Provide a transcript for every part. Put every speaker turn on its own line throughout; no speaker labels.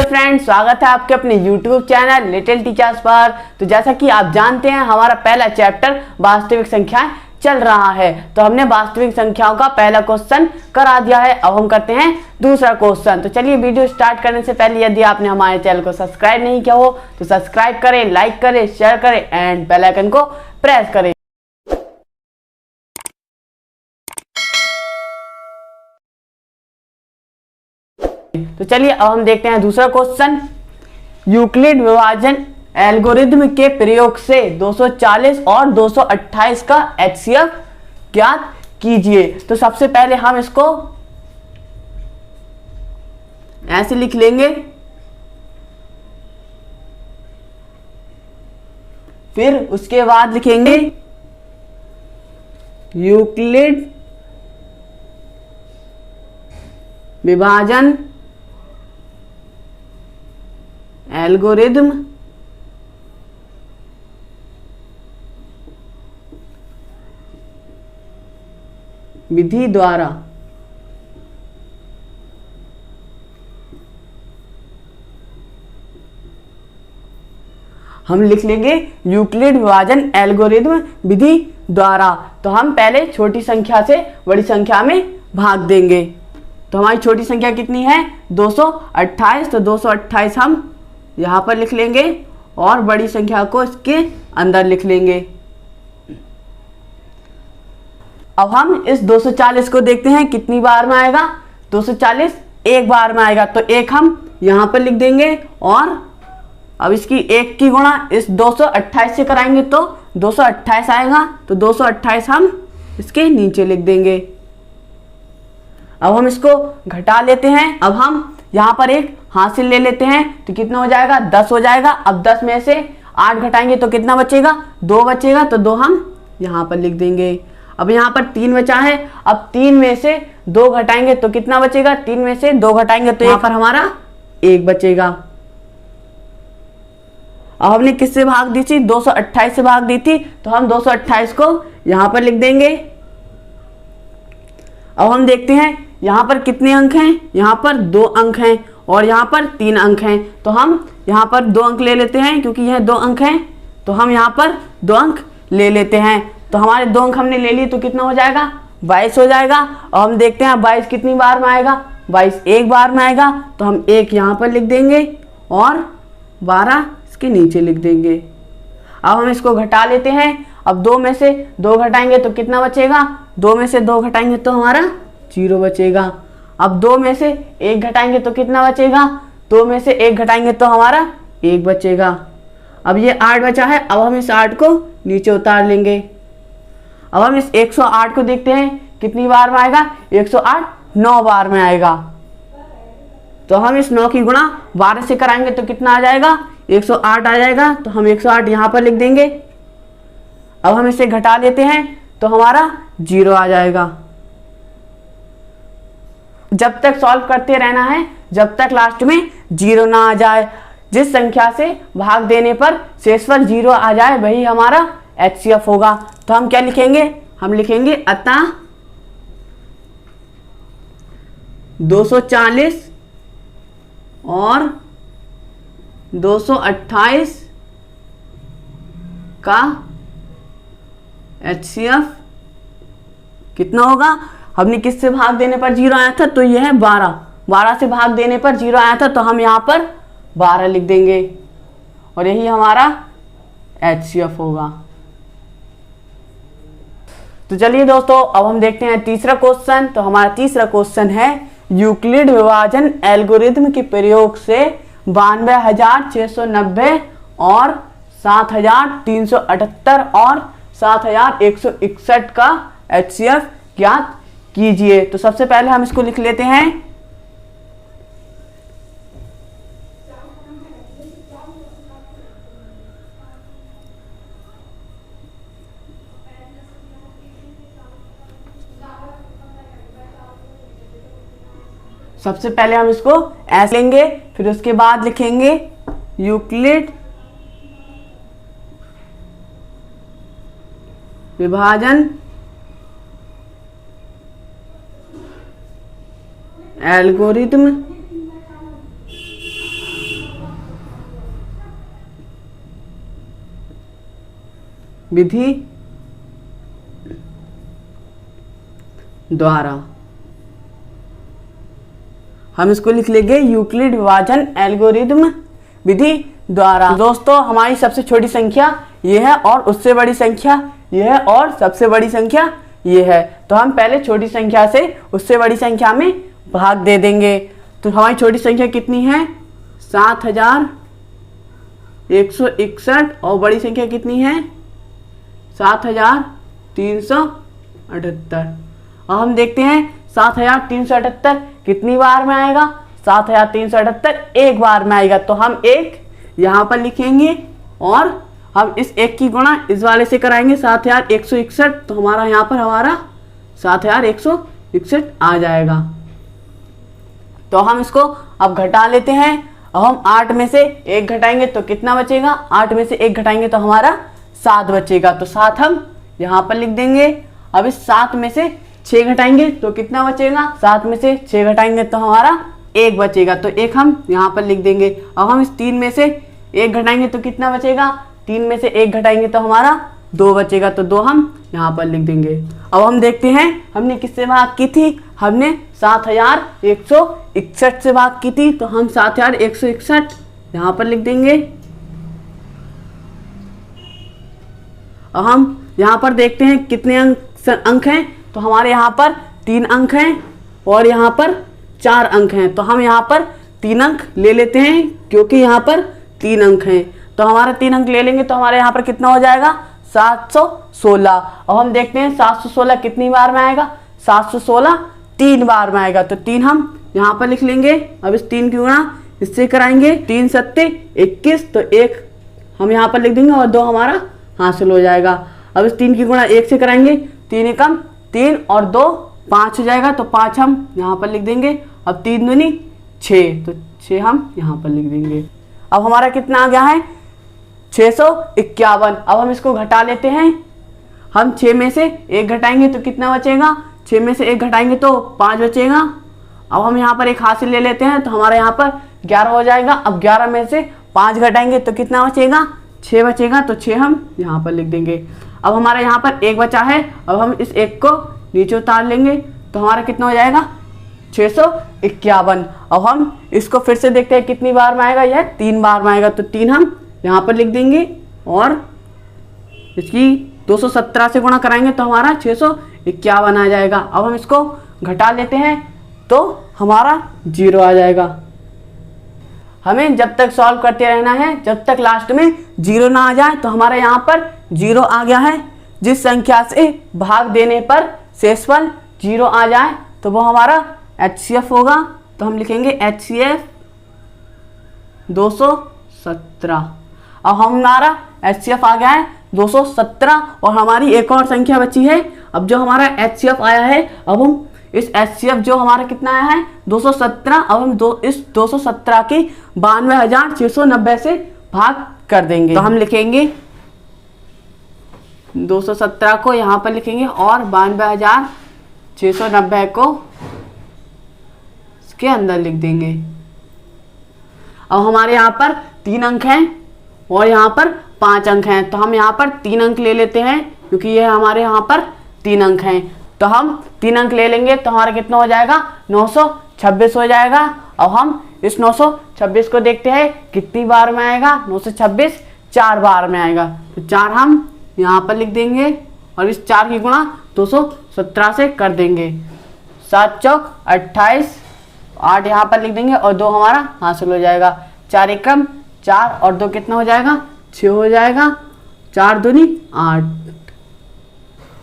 Friends, स्वागत है आपके अपने YouTube चैनल लिटिल टीचर्स पर। तो जैसा कि आप जानते हैं, हमारा पहला चैप्टर वास्तविक संख्याएं चल रहा है। तो हमने वास्तविक संख्याओं का पहला क्वेश्चन करा दिया है। अब हम करते हैं दूसरा क्वेश्चन। तो चलिए, वीडियो स्टार्ट करने से पहले यदि आपने हमारे चैनल को सब्सक्राइब नहीं किया हो तो सब्सक्राइब करें, लाइक करें, शेयर करें एंड बेल आइकन को प्रेस करें। तो चलिए, अब हम देखते हैं दूसरा क्वेश्चन। यूक्लिड विभाजन एल्गोरिथ्म के प्रयोग से 240 और 228 का एचसीएफ ज्ञात कीजिए। तो सबसे पहले हम इसको ऐसे लिख लेंगे, फिर उसके बाद लिखेंगे यूक्लिड विभाजन एल्गोरिथ्म विधि द्वारा हम लिख लेंगे यूक्लिड विभाजन एल्गोरिथ्म विधि द्वारा। तो हम पहले छोटी संख्या से बड़ी संख्या में भाग देंगे। तो हमारी छोटी संख्या कितनी है? 228। तो 228 हम यहाँ पर लिख लेंगे और बड़ी संख्या को इसके अंदर लिख लेंगे। अब हम इस 240 को देखते हैं कितनी बार में आएगा। 240 एक बार में आएगा, तो एक हम यहाँ पर लिख देंगे और अब इसकी एक की गुणा इस 228 से कराएंगे तो 228 आएगा। तो 228 हम इसके नीचे लिख देंगे। अब हम इसको घटा लेते हैं। अब हम यहाँ पर एक हासिल ले लेते हैं, तो कितना हो जाएगा? 10 हो जाएगा। अब 10 में से 8 घटाएंगे तो कितना बचेगा? 2 बचेगा। तो 2 हम यहाँ पर लिख देंगे। अब यहाँ पर 3 बचा है। अब 3 में से 2 घटाएंगे तो कितना बचेगा? 3 में से 2 घटाएंगे तो यहाँ पर हमारा 1 बचेगा। अब हमने किससे भाग दी थी? 228 से भाग दी थी, तो हम 228 को यहाँ पर लिख देंगे। अब हम देखते हैं यहाँ पर कितने अंक हैं। यहाँ पर 2 अंक हैं और यहाँ पर 3 अंक हैं। तो हम यहाँ पर 2 अंक ले लेते हैं, क्योंकि यह 2 अंक हैं तो हम यहाँ पर 2 अंक ले लेते हैं। तो हमारे 2 अंक हमने ले लिए, तो कितना हो जाएगा? 22 हो जाएगा। और हम देखते हैं 22 कितनी बार में आएगा? 22 एक बार में आएगा। तो हम 1 यहाँ पर लिख देंगे और 12 इसके नीचे लिख देंगे। अब हम इसको घटा लेते हैं। अब 2 में से 2 घटाएंगे तो कितना बचेगा? 2 में से 2 घटाएंगे तो हमारा 0 बचेगा। अब 2 में से 1 घटाएंगे तो कितना बचेगा? 2 में से 1 घटाएंगे तो हमारा 1 बचेगा। अब ये 8 बचा है। अब हम इस 8 को नीचे उतार लेंगे। अब हम इस 108 को देखते हैं कितनी बार में आएगा। 108 9 बार में आएगा। तो हम इस 9 की गुणा 12 से कराएंगे तो कितना आ जाएगा? 108 आ जाएगा। तो हम 108 यहाँ पर लिख देंगे। अब हम इसे घटा लेते हैं तो हमारा 0 आ जाएगा। जब तक सॉल्व करते रहना है जब तक लास्ट में 0 ना आ जाए। जिस संख्या से भाग देने पर शेषफल 0 आ जाए वही हमारा एचसीएफ होगा। तो हम क्या लिखेंगे? हम लिखेंगे अतः 240 और 228 का एचसीएफ कितना होगा? हमने किससे भाग देने पर 0 आया था? तो यह है 12 से भाग देने पर 0 आया था, तो हम यहाँ पर 12 लिख देंगे और यही हमारा एचसीएफ होगा। तो चलिए दोस्तों, अब हम देखते हैं तीसरा क्वेश्चन। तो हमारा तीसरा क्वेश्चन है यूक्लिड विभाजन एल्गोरिथ्म के प्रयोग से 92,690 और 7,378 और 7,161 का एचसीएफ ज्ञात कीजिए। तो सबसे पहले हम इसको लिख लेते हैं। सबसे पहले हम इसको ऐसे लेंगे, फिर उसके बाद लिखेंगे यूक्लिड विभाजन एल्गोरिथ्म विधि द्वारा। हम इसको लिख लेंगे यूक्लिड विभाजन एल्गोरिथम विधि द्वारा। दोस्तों हमारी सबसे छोटी संख्या ये है और उससे बड़ी संख्या ये है और सबसे बड़ी संख्या ये है। तो हम पहले छोटी संख्या से उससे बड़ी संख्या में भाग दे देंगे। तो हमारी छोटी संख्या कितनी है 7161 और बड़ी संख्या कितनी है 7378। और हम देखते हैं 7378 कितनी बार में आएगा 7378 एक बार में आएगा। तो हम एक यहाँ पर लिखेंगे और हम इस एक की गुणा इस वाले से कराएंगे 7161। तो हमारा यहाँ पर हमारा 7161 आ जाएगा। तो हम इसको अब घटा लेते हैं। अब हम 8 में से 1 घटाएंगे तो कितना बचेगा 8 में से 1 घटाएंगे तो हमारा 7 बचेगा। तो 7 हम यहाँ पर लिख देंगे। अब इस 7 में से 6 घटाएंगे तो कितना बचेगा 7 में से 6 घटाएंगे तो हमारा 1 बचेगा। तो 1 हम यहाँ पर लिख देंगे। अब हम इस 3 में से 1 घटाएंगे तो कितना बचेगा 3 में से 1 घटाएंगे तो हमारा 2 बचेगा। तो 2 हम यहाँ पर लिख देंगे। अब हम देखते हैं हमने किससे भाग की थी, हमने 7161 से भाग की थी। तो हम 7161 यहाँ पर लिख देंगे। अब हम यहाँ पर देखते हैं कितने अंक हैं। तो हमारे यहाँ पर 3 अंक हैं और यहाँ पर 4 अंक हैं। तो हम यहाँ पर 3 अंक ले लेते हैं क्योंकि यहाँ पर 3 अंक हैं। तो हमारा 3 अंक ले लेंगे तो हमारे यहाँ पर कितना हो जाएगा 716। अब हम देखते हैं 716 कितनी बार में आएगा 716 3 बार में आएगा। तो 3 हम यहाँ पर लिख लेंगे। अब इस 3 की गुणा इससे कराएंगे 3 सत्ते 21। तो 1 हम यहाँ पर लिख देंगे और 2 हमारा हासिल हो जाएगा। अब इस 3 की गुणा 1 से कराएंगे 3 एकम 3 और 2 5 हो जाएगा। तो 5 हम यहाँ पर लिख देंगे। अब 3 दूनी 6 तो 6 हम यहाँ पर लिख देंगे। अब हमारा कितना आ गया है 651। अब हम इसको घटा लेते हैं। हम 6 में से 1 घटाएंगे तो कितना बचेगा 6 में से 1 घटाएंगे तो 5 बचेगा। अब हम यहाँ पर एक हासिल ले लेते हैं तो हमारा यहाँ पर 11 हो जाएगा। अब 11 में से 5 घटाएंगे तो कितना बचेगा 6 बचेगा। तो 6 हम यहाँ पर लिख देंगे। अब हमारा यहाँ पर 1 बचा है। अब हम इस 1 को नीचे उतार लेंगे तो हमारा कितना हो जाएगा 651। अब हम इसको फिर से देखते हैं कितनी बार में आएगा, यह 3 बार में आएगा। तो 3 हम यहाँ पर लिख देंगे और इसकी 217 से गुणा कराएंगे तो हमारा 651 आ जाएगा। अब हम इसको घटा लेते हैं तो हमारा 0 आ जाएगा। हमें जब तक सॉल्व करते रहना है जब तक लास्ट में 0 ना आ जाए। तो हमारा यहाँ पर 0 आ गया है। जिस संख्या से भाग देने पर शेषफल 0 आ जाए तो वो हमारा HCF होगा। तो हम लिखेंगे HCF 217। अब हमारा HCF आ गया है 217 और हमारी एक और संख्या बची है। अब जो हमारा HCF आया है अब हम इस HCF जो हमारा कितना आया है 217। अब हम इस 217 की 92,690 से भाग कर देंगे। तो हम लिखेंगे 217 को यहाँ पर लिखेंगे और 92,690 को इसके अंदर लिख देंगे। अब हमारे यहाँ पर 3 अंक हैं और यहाँ पर 5 अंक हैं। तो हम यहाँ पर 3 अंक ले लेते हैं क्योंकि ये हमारे यहाँ पर 3 अंक हैं। तो हम 3 अंक ले लेंगे तो हमारा कितना हो जाएगा 926 हो जाएगा। अब हम इस 926 को देखते हैं कितनी बार में आएगा 926 4 बार में आएगा। तो 4 हम यहाँ पर लिख देंगे और इस 4 की गुणा 217 से कर देंगे। 7 चौक 28 8 यहाँ पर लिख देंगे और 2 हमारा हासिल हो जाएगा। 4 एकम 4 और 2 कितना हो जाएगा 6 हो जाएगा। 4 दूनी 8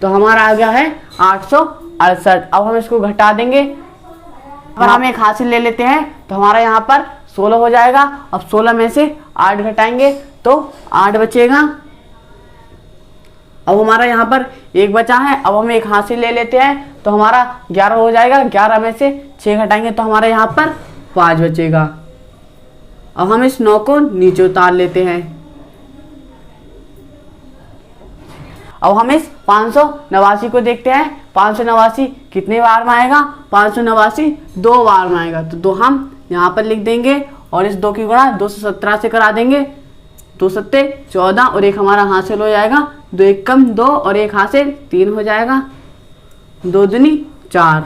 तो हमारा आ गया है 868। अब हम इसको घटा देंगे। अगर हम एक हासिल ले लेते हैं तो हमारा यहाँ पर 16 हो जाएगा। अब 16 में से 8 घटाएंगे तो 8 बचेगा। अब हमारा यहाँ पर 1 बचा है। अब हम एक हासिल ले लेते हैं तो हमारा 11 हो जाएगा। 11 में से 6 घटाएंगे तो हमारे यहाँ पर 5 बचेगा। अब हम इस 9 को नीचे उतार लेते हैं। अब हम इस 589 को देखते हैं। 589 कितने बार में आएगा 589 2 बार में आएगा। तो 2 हम यहाँ पर लिख देंगे और इस 2 की गुणा 217 से करा देंगे। 2 सत्ते 14 और 1 हमारा हासिल हो जाएगा 2 एक कम 2 और 1 हासिल 3 हो जाएगा, 2 दूनी 4।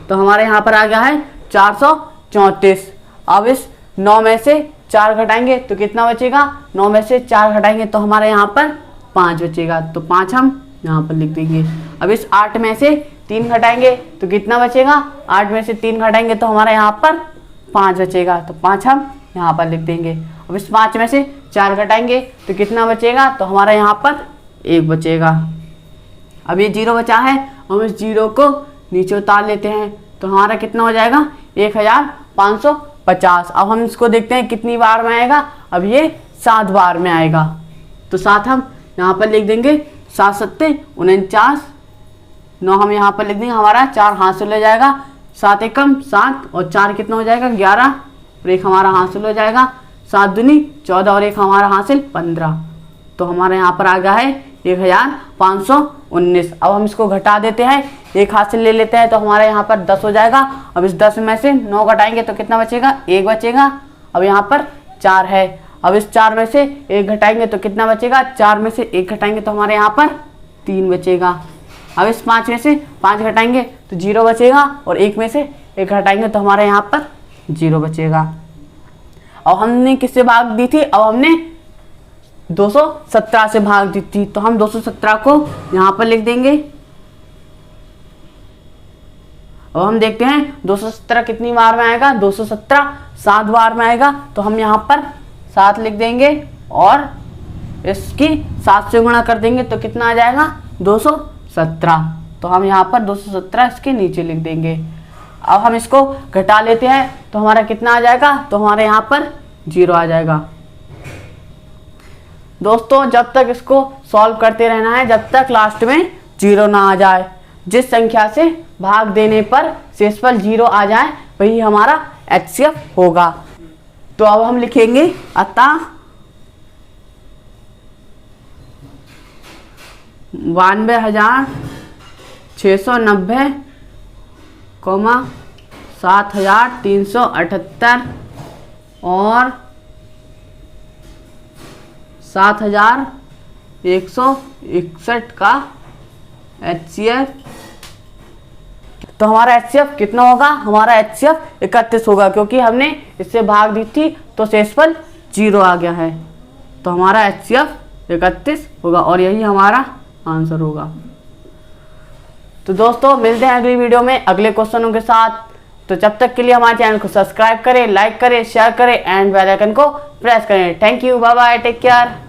तो हमारे यहाँ पर आ गया है 434। अब इस 9 में से 4 घटाएंगे तो कितना बचेगा, 9 में से 4 घटाएंगे तो हमारे यहाँ पर 5 बचेगा, तो 5 हम यहाँ पर लिख देंगे। अब इस 8 में से 3 घटाएंगे तो कितना बचेगा, 8 में से 3 घटाएंगे तो हमारे यहाँ पर 5 बचेगा, तो 5 हम यहाँ पर लिख देंगे। अब इस 5 में से 4 घटाएंगे तो कितना बचेगा, तो हमारा यहाँ पर 1 बचेगा। अब ये 0 बचा है, हम इस 0 को नीचे उतार लेते हैं तो हमारा कितना हो जाएगा, 1550। अब हम इसको देखते हैं कितनी बार में आएगा। अब ये 7 बार में आएगा, तो 7 हम यहाँ पर लिख देंगे, 7 सत्ते 49, 9 हम यहाँ पर लिख देंगे, हमारा 4 हासिल हो जाएगा, 7 एकम 7 और 4 कितना हो जाएगा 11 और 1 हमारा हासिल हो जाएगा, 7 दूनी 14 और 1 हमारा हासिल 15। तो हमारे यहाँ पर आ गया है 1519। अब हम इसको घटा देते हैं, 1 हासिल ले लेते हैं तो हमारे यहाँ पर 10 हो जाएगा। अब इस 10 में से 9 घटाएंगे तो कितना बचेगा, 1 बचेगा। अब यहाँ पर 4 है, अब इस 4 में से 1 घटाएंगे तो कितना बचेगा, 4 में से 1 घटाएंगे तो हमारे यहाँ पर 3 बचेगा। अब इस 5 में से 5 घटाएंगे तो 0 बचेगा और 1 में से 1 घटाएंगे तो हमारे यहाँ पर 0 बचेगा। अब हमने किससे भाग दी थी, अब हमने 217 से भाग दी थी, तो हम 217 को यहाँ पर लिख देंगे। अब हम देखते हैं 217 कितनी बार में आएगा, 217 7 बार में आएगा, तो हम यहाँ पर 7 लिख देंगे और इसकी 7 से गुणा कर देंगे तो कितना आ जाएगा, 217। तो हम यहाँ पर 217 इसके नीचे लिख देंगे। अब हम इसको घटा लेते हैं तो हमारा कितना आ जाएगा, तो हमारे यहाँ पर 0 आ जाएगा। दोस्तों जब तक इसको सॉल्व करते रहना है, जब तक लास्ट में 0 ना आ जाए। जिस संख्या से भाग देने पर शेषफल 0 आ जाए वही हमारा HCF होगा। तो अब हम लिखेंगे अतः 92,690, 7,378 और 7,161 का HCF। तो हमारा HCF कितना होगा, हमारा HCF 31 होगा, क्योंकि हमने इससे भाग दी थी तो शेषफल 0 आ गया है। तो हमारा HCF 31 होगा और यही हमारा आंसर होगा। तो दोस्तों मिलते हैं अगली वीडियो में अगले क्वेश्चनों के साथ। तो जब तक के लिए हमारे चैनल को सब्सक्राइब करें, लाइक करें, शेयर करें एंड बेल आइकन को प्रेस करें। Thank you, bye bye, take care.